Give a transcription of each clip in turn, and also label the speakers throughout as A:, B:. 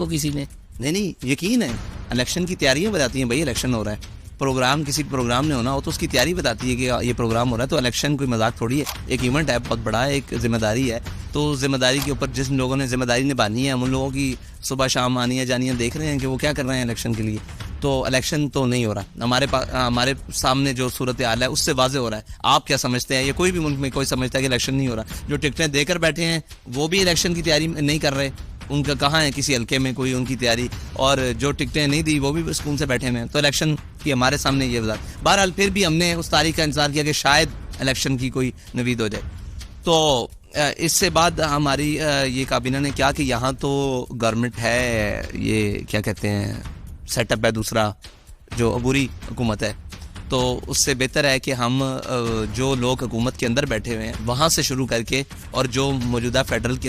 A: को किसी ने?
B: नहीं, यकीन है। इलेक्शन की तैयारियां बताती हैं भाई इलेक्शन हो रहा है। प्रोग्राम, किसी प्रोग्राम ने होना हो तो उसकी तैयारी बताती है कि ये प्रोग्राम हो रहा है। तो इलेक्शन कोई मजाक थोड़ी है, एक इवेंट है, बहुत बड़ा है, एक जिम्मेदारी है। तो जिम्मेदारी के ऊपर जिन लोगों ने जिम्मेदारी निभानी है, हम उन लोगों की सुबह शाम आनी है जानी है, देख रहे हैं कि वो क्या कर रहे हैं इलेक्शन के लिए। तो इलेक्शन तो नहीं हो रहा हमारे सामने जो सूरत हाल है उससे वाजे हो रहा है। आप क्या समझते हैं? ये कोई भी मुल्क में कोई समझता है कि इलेक्शन नहीं हो रहा? जो टिकटें देकर बैठे हैं वो भी इलेक्शन की तैयारी नहीं कर रहे, उनका कहाँ है किसी हल्के में कोई उनकी तैयारी, और जो टिकटें नहीं दी वो भी सुकून से बैठे हुए हैं। तो इलेक्शन की हमारे सामने ये वजह। बहरहाल फिर भी हमने उस तारीख का इंतजार किया कि शायद इलेक्शन की कोई नवीद हो जाए। तो इससे बाद हमारी ये काबीना ने क्या कि यहाँ तो गवर्नमेंट है, ये क्या कहते हैं, सेटअप है दूसरा जो अबूरी हुकूमत है। तो उससे बेहतर है कि हम जो लोग हुकूमत के अंदर बैठे हुए हैं वहाँ से शुरू करके और जो मौजूदा फेडरल के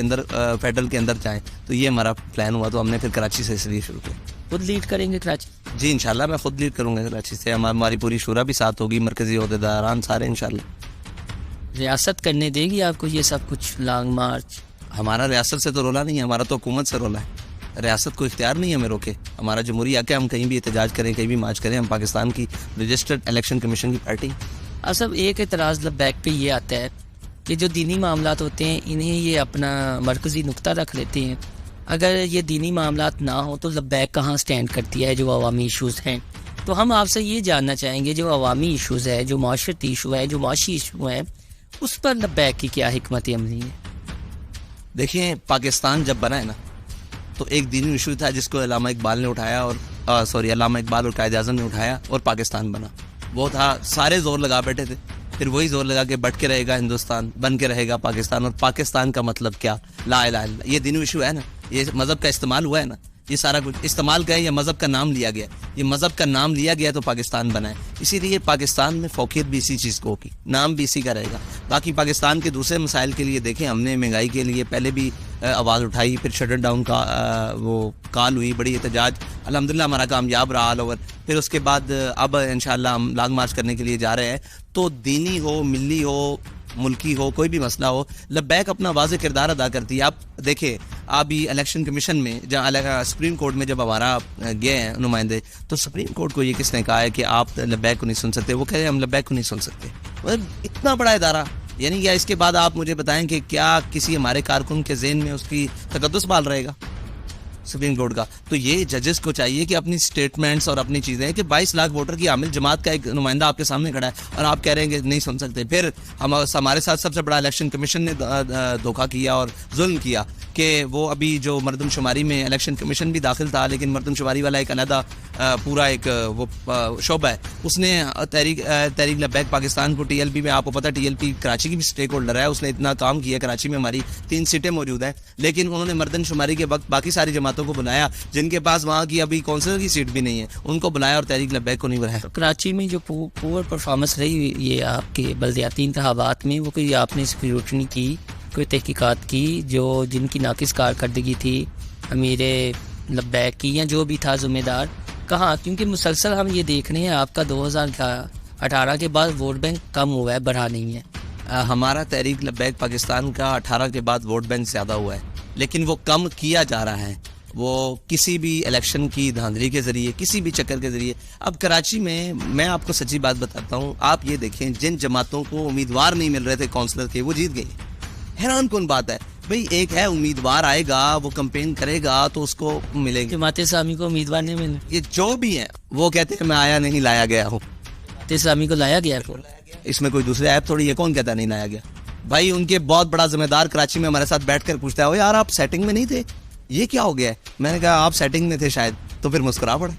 B: अंदर जाएं। तो ये हमारा प्लान हुआ। तो हमने फिर कराची से इसलिए शुरू किया।
A: खुद लीड करेंगे कराची?
B: जी इंशाल्लाह मैं खुद लीड करूँगा कराची से। हमारी पूरी शूरा भी साथ होगी, मरकजी ओहदेदारान सारे इंशाल्लाह।
A: रियासत करने देगी आपको ये सब कुछ लॉन्ग मार्च?
B: हमारा रियासत से तो रोला नहीं है, हमारा तो हुकूमत से रोला है। रियासत को इख्तियार नहीं है हमें रोके। हमारा जमहूरी हक है, हम कहीं भी एहतजाज करें, कहीं भी मार्च करें। हम पाकिस्तान की रजिस्टर्ड इलेक्शन कमीशन की पार्टी।
A: सब एक एतराज़ बैक पे ये आता है कि जो दीनी मामलात होते हैं इन्हें ये अपना मरकज़ी नुक्ता रख लेते हैं। अगर ये दीनी मामलात ना हो तो लब्बैक कहाँ स्टैंड करती है जो अवामी इशूज़ हैं? तो हम आपसे ये जानना चाहेंगे जो अवामी इशूज़ है, जो माशरती इशू है, जो माशी इशू है, उस पर लब्बैक की क्या हिकमत अमली है?
B: देखिए, पाकिस्तान जब बना है ना तो एक दीनी इशू था जिसको अल्लामा इकबाल ने उठाया और अल्लामा इकबाल और कायद आज़म ने उठाया और पाकिस्तान बना। वो था, सारे जोर लगा बैठे थे, फिर वही जोर लगा के बट के रहेगा हिंदुस्तान, बन के रहेगा पाकिस्तान। और पाकिस्तान का मतलब क्या? ला इलाहा इल्लल्लाह। ये दीनी इशू है ना, ये मज़हब का इस्तेमाल हुआ है ना, ये सारा कुछ इस्तेमाल का है या मज़हब का नाम लिया गया? ये मज़हब का नाम लिया गया तो पाकिस्तान बना है। इसीलिए पाकिस्तान में फ़ौक़ियत भी इसी चीज़ को होगी, नाम भी इसी का रहेगा। बाकी पाकिस्तान के दूसरे मसाइल के लिए देखें, हमने महंगाई के लिए पहले भी आवाज़ उठाई, फिर शटर डाउन का वो कॉल हुई, बड़ी एहतजाज, अल्हम्दुलिल्लाह हमारा कामयाब रहा ऑल ओवर। फिर उसके बाद अब इंशाअल्लाह हम लॉन्ग मार्च करने के लिए जा रहे हैं। तो दीनी हो, मिली हो, मुल्की हो, कोई भी मसला हो, लब्बैक अपना वाज़े किरदार अदा करती है। आप देखिए, अभी इलेक्शन कमीशन में जहाँ सुप्रीम कोर्ट में जब हमारा गए हैं नुमाइंदे, तो सुप्रीम कोर्ट को ये किसने कहा है कि आप लब्बैक को नहीं सुन सकते? वो कह रहे हैं हम लब्बैक को नहीं सुन सकते। मतलब इतना बड़ा इदारा, यानी क्या? इसके बाद आप मुझे बताएं कि क्या किसी हमारे कारकुन के ज़हन में उसकी तकद्दुस बाल रहेगा सुप्रीम कोर्ट का? तो ये जजेस को चाहिए कि अपनी स्टेटमेंट्स और अपनी चीज़ें, कि 22 लाख वोटर की हामिल जमात का एक नुमाइंदा आपके सामने खड़ा है और आप कह रहे हैं कि नहीं सुन सकते। फिर हमारे साथ सबसे बड़ा इलेक्शन कमीशन ने धोखा किया और जुल्म किया कि वो अभी जो मरदमशुमारी में इलेक्शन कमीशन भी दाखिल था, लेकिन मरदमशुमारी वाला एक अलहदा पूरा एक वो शोबा है, उसने तहरीक लब्बैक पाकिस्तान को, TLP में, आपको पता TLP कराची की भी स्टेक होल्डर है, उसने इतना काम किया। कराची में हमारी 3 सीटें मौजूद हैं, लेकिन उन्होंने मरदमशुमारी के वक्त बाकी सारी जमातों को बुलाया जिनके पास वहाँ की अभी काउंसिलर की सीट भी नहीं है, उनको बुलाया और तहरीक लब्बैक को नहीं बुलाया।
A: तो कराची में जो पुअर परफॉर्मेंस रही ये आपके बल्दियाती इंतखाबात में, वो कोई आपने स्क्रूटनी की, कोई तहकीकात की, जो जिनकी नाकिस कारकर्दगी थी अमीर लब्बैक की या जो भी था ज़िम्मेदार, कहाँ? क्योंकि मुसलसल हम ये देख रहे हैं आपका 2018 के बाद वोट बैंक कम हुआ है, बढ़ा नहीं है।
B: हमारा तहरीक लब्बैक पाकिस्तान का 18 के बाद वोट बैंक ज़्यादा हुआ है, लेकिन वो कम किया जा रहा है, वो किसी भी इलेक्शन की धांधली के ज़रिए, किसी भी चक्कर के ज़रिए। अब कराची में मैं आपको सच्ची बात बताता हूँ, आप ये देखें, जिन जमातों को उम्मीदवार नहीं मिल रहे थे काउंसलर के, वो जीत गई। हैरान कौन बात है भाई, एक है उम्मीदवार आएगा, वो कैंपेन करेगा तो उसको मिलेगी।
A: जमात इस्लामी को उम्मीदवार नहीं मिले,
B: ये जो भी है वो कहते हैं मैं आया नहीं, लाया गया हूँ।
A: इस्लामी को लाया गया,
B: इसमें कोई दूसरे ऐप थोड़ी है, कौन कहता नहीं लाया गया? भाई उनके बहुत बड़ा जिम्मेदार कराची में हमारे साथ बैठ कर पूछता है, ओ यार आप सेटिंग में नहीं थे, ये क्या हो गया है? मैंने कहा आप सेटिंग में थे शायद, तो फिर मुस्कुरा पड़े।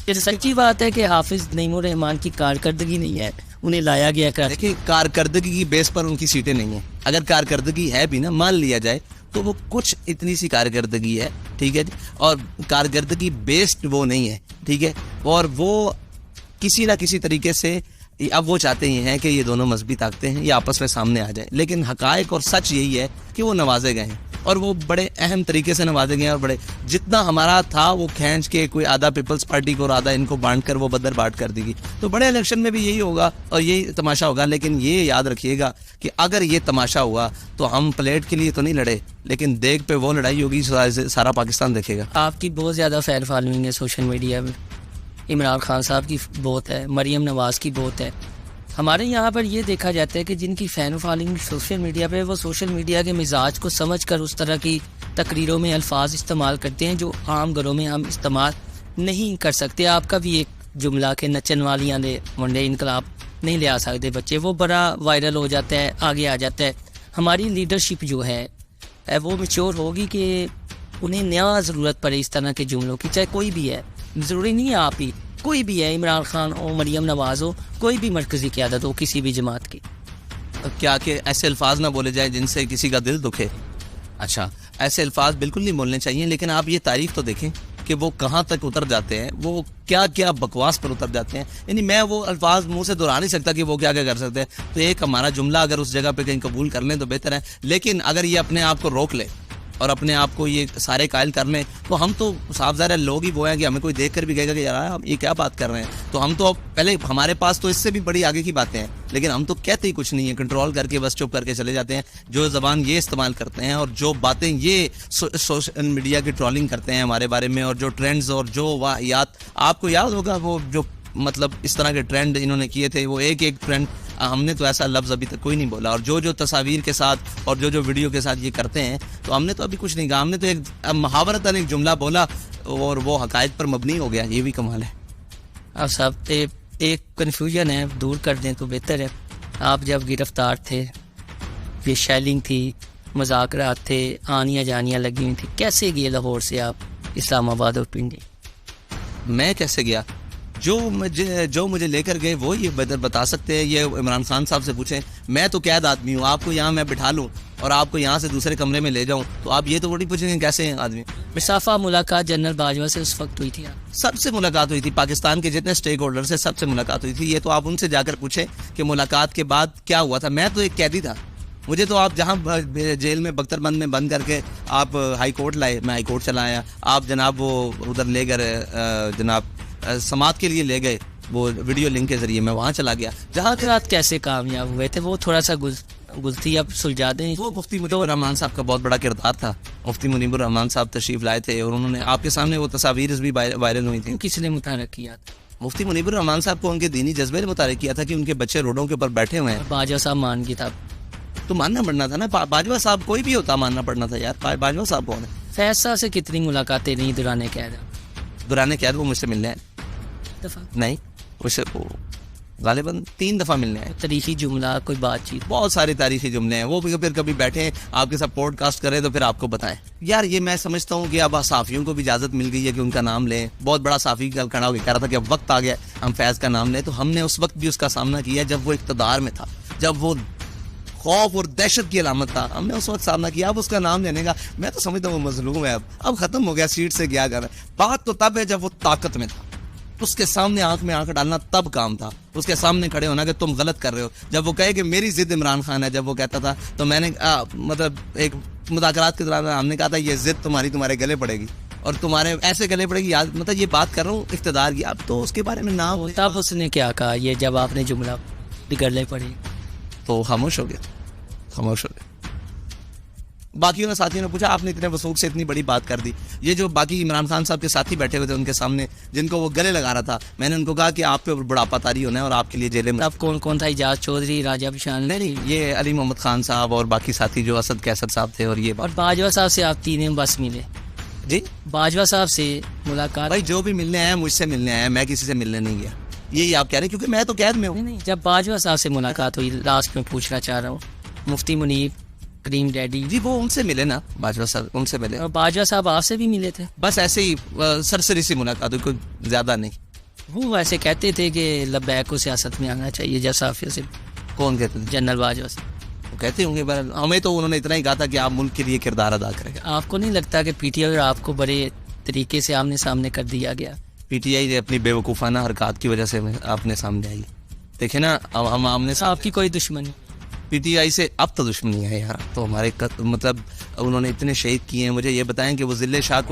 A: ये सच्ची बात है कि हाफिज नईमुर रहमान की कारकर्दगी नहीं है, उन्हें लाया गया।
B: देखिए, कारकर्दगी की बेस पर उनकी सीटें नहीं है। अगर कारकर्दगी है भी ना, मान लिया जाए, तो वो कुछ इतनी सी कारकर्दगी है, ठीक है जी, और कारकर्दगी बेस्ड वो नहीं है, ठीक है। और वो किसी ना किसी तरीके से अब वो चाहते ही हैं कि ये दोनों मजहबी ताकतें हैं ये आपस में सामने आ जाए, लेकिन हकायक और सच यही है कि वो नवाजे गए हैं और वो बड़े अहम तरीके से नवाजे गए और बड़े जितना हमारा था वो खींच के कोई आधा पीपल्स पार्टी को और आधा इनको बांट कर वो बदर बाट कर देगी। तो बड़े इलेक्शन में भी यही होगा और यही तमाशा होगा। लेकिन ये याद रखिएगा कि अगर ये तमाशा हुआ तो हम प्लेट के लिए तो नहीं लड़े, लेकिन देग पे वो लड़ाई होगी सारा पाकिस्तान देखेगा।
A: आपकी बहुत ज़्यादा फैन फॉलोइंग है सोशल मीडिया में, इमरान खान साहब की बहुत है, मरीम नवाज़ की बहुत है। हमारे यहाँ पर ये देखा जाता है कि जिनकी फ़ैन फॉलोइंग सोशल मीडिया पे, वो सोशल मीडिया के मिजाज को समझ कर उस तरह की तकरीरों में अल्फाज इस्तेमाल करते हैं जो आम घरों में हम इस्तेमाल नहीं कर सकते। आपका भी एक जुमला के नचन वालियाँ ने वनडे इनकलाब नहीं ले आ सकते बच्चे, वो बड़ा वायरल हो जाता है, आगे आ जाता है। हमारी लीडरशिप जो है वो मैच्योर होगी कि उन्हें नया ज़रूरत पड़े इस तरह के जुमलों की, चाहे कोई भी है, ज़रूरी नहीं है आप ही, कोई भी है, इमरान खान हो, मरीम नवाज़ हो, कोई भी मरकज़ी क़यादत हो किसी भी जमात की।
B: क्या कि ऐसे अल्फाज ना बोले जाए जिनसे किसी का दिल दुखे। अच्छा, ऐसे अल्फाज बिल्कुल नहीं बोलने चाहिए, लेकिन आप ये तारीख तो देखें कि वो कहाँ तक उतर जाते हैं, वो क्या क्या बकवास पर उतर जाते हैं। यानी मैं वो अल्फाज मुंह से दोहरा नहीं सकता कि वो क्या क्या कर सकते हैं। तो एक हमारा जुमला अगर उस जगह पे कहीं कबूल कर लें तो बेहतर है, लेकिन अगर ये अपने आप को रोक ले और अपने आप को ये सारे कायल कर लें तो हम तो साफ ज़ाहिर लोग ही वो हैं कि हमें कोई देख कर भी कहेगा कि यार आप ये क्या बात कर रहे हैं। तो हम तो अब पहले हमारे पास तो इससे भी बड़ी आगे की बातें हैं, लेकिन हम तो कहते ही कुछ नहीं है, कंट्रोल करके बस चुप करके चले जाते हैं। जो ज़बान ये इस्तेमाल करते हैं और जो बातें ये सोशल मीडिया की ट्रोलिंग करते हैं हमारे बारे में, और जो ट्रेंड्स और जो वाहियात, आपको याद होगा वो जो मतलब इस तरह के ट्रेंड इन्होंने किए थे, वो एक एक ट्रेंड हमने तो ऐसा लफ्ज़ अभी तक कोई नहीं बोला। और जो जो तस्वीर के साथ और जो जो वीडियो के साथ ये करते हैं तो हमने तो अभी कुछ नहीं कहा, हमने तो एक मुहावरतन एक जुमला बोला और वो हकायत पर मबनी हो गया। ये भी कमाल है।
A: अब साहब एक कन्फ्यूजन है, दूर कर दें तो बेहतर है। आप जब गिरफ्तार थे, ये शेलिंग थी, मुज़ाकरात थे, आनियाँ जानियाँ लगी हुई थी, कैसे गए लाहौर से आप इस्लामाबाद और पिंडी?
B: मैं कैसे गया? जो मुझे लेकर गए वो ये बता सकते हैं। ये इमरान खान साहब से पूछें। मैं तो कैद आदमी हूँ, आपको यहाँ मैं बिठा लूँ और आपको यहाँ से दूसरे कमरे में ले जाऊँ तो आप ये तो बड़ी पूछेंगे कैसे हैं आदमी।
A: मुसाफा मुलाकात जनरल बाजवा से उस वक्त हुई थी?
B: सबसे मुलाकात हुई थी, पाकिस्तान के जितने स्टेक होल्डर से सबसे मुलाकात हुई थी। ये तो आप उनसे जाकर पूछें कि मुलाकात के बाद क्या हुआ था। मैं तो एक कैदी था, मुझे तो आप जहाँ जेल में बख्तरबंद में बंद करके आप हाई कोर्ट लाए, मैं हाई कोर्ट चला आया। आप जनाब वो उधर ले गए, जनाब समात के लिए ले गए, वो वीडियो लिंक के जरिए मैं वहाँ चला गया।
A: जहाँ रात कैसे कामयाब हुए थे वो थोड़ा सा गुलती अब सुलझा दें।
B: वो मुफ्ती मुनीबुर रहमान साहब का बहुत बड़ा किरदार था। मुफ्ती मुनीबुर रहमान साहब तशरीफ लाए थे और उन्होंने आपके सामने वो तस्वीर भी वायरल हुई थी।
A: किसने मुतारक किया था?
B: मुफ्ती मुनीबुर रहमान साहब को उनके दीनी जज्बे ने मुतारक किया था कि उनके बच्चे रोडों के ऊपर बैठे हुए हैं।
A: बाजवा साहब मान की था
B: तो मानना पड़ना था ना। बाजवा साहब कोई भी होता मानना पड़ना था यार। बाजवा साहब कौन है?
A: फैसला से कितनी मुलाकातें नहीं दुराने कैद?
B: दुराने कैद वो मुझसे मिलने आए
A: दफा
B: नहीं, उसे गालिबन 3 दफ़ा मिलने आए।
A: तारीखी जुमला कोई बातचीत?
B: बहुत सारे तारीखी जुमले हैं। वो फिर कभी बैठे आपके साथ पॉडकास्ट करें तो फिर आपको बताएं। यार ये मैं समझता हूँ कि अब साफ़ियों को भी इजाज़त मिल गई है कि उनका नाम लें। बहुत बड़ा साफ़ी कल खड़ा होकर कह रहा था कि अब वक्त आ गया हम फैज़ का नाम लें, तो हमने उस वक्त भी उसका सामना किया जब वो इक़्तिदार में था, जब वो खौफ और दहशत की अलामत था। हमने उस वक्त सामना किया। अब उसका नाम लेने का मैं तो समझता हूँ वो मजलूम है। अब ख़त्म हो गया, सीट से गया जाना। बात तो तब है जब वो ताकत में था, उसके सामने आंख में आंख डालना तब काम था। उसके सामने खड़े होना कि तुम गलत कर रहे हो। जब वो कहे कि मेरी जिद इमरान खान है, जब वो कहता था तो मैंने मतलब एक मुज़ाकरात के दौरान हमने कहा था ये जिद तुम्हारे गले पड़ेगी और तुम्हारे ऐसे गले पड़ेगी। याद मतलब ये बात कर रहा हूँ इक़्तिदार की। अब तो उसके बारे में ना हो।
A: तब उसने क्या कहा ये जब आपने जुमला गले पड़ी?
B: तो खामोश हो गया, खामोश हो गया। बाकियों ने साथियों ने पूछा आपने इतने वसूख से इतनी बड़ी बात कर दी। ये जो बाकी इमरान खान साहब के साथी बैठे हुए थे उनके सामने जिनको वो गले लगा रहा था, मैंने उनको कहा कि आप पे बुढ़ापा तारी होना है और आपके लिए जेल में।
A: अब कौन था? इजाज चौधरी, राजा बिशान?
B: नहीं, ये अली मोहम्मद खान साहब और बाकी साथी जो असद कैसर साहब थे। और ये
A: और बाजवा साहब से आप तीनों बस मिले?
B: जी,
A: बाजवा साहब से मुलाकात?
B: भाई जो भी मिलने आया मुझसे मिलने आया, मैं किसी से मिलने नहीं गया। यही आप कह रहे हैं क्योंकि मैं तो कैद में हूँ।
A: नहीं, जब बाजवा साहब से मुलाकात हुई, लास्ट में पूछना चाह रहा हूँ, मुफ्ती मुनीब, करीम डैडी
B: जी वो उनसे मिले ना, बाजवा साहब उनसे मिले।
A: और बाजवा साहब आपसे भी मिले थे?
B: बस ऐसे ही सरसरी सी मुलाकात हुई, कोई ज्यादा नहीं।
A: वो वैसे कहते थे कि लब्बैक को सियासत में आना चाहिए जब साफियों से।
B: कौन कहते थे?
A: जनरल बाजवा से।
B: वो कहते होंगे, पर हमें तो उन्होंने इतना ही कहा था कि आप मुल्क के लिए किरदार अदा करेंगे।
A: आपको नहीं लगता कि पीटीआई आपको बड़े तरीके से आमने सामने कर दिया गया?
B: पीटीआई अपनी बेवकूफ़ाना हरकत की वजह से आपने सामने आई। देखे ना, अब हम आमने
A: आपकी कोई दुश्मनी?
B: पीटीआई से अब तो दुश्मनी है यार, तो हमारे मतलब उन्होंने इतने शहीद किए हैं। मुझे ये बताएं कि वो जिले शाह को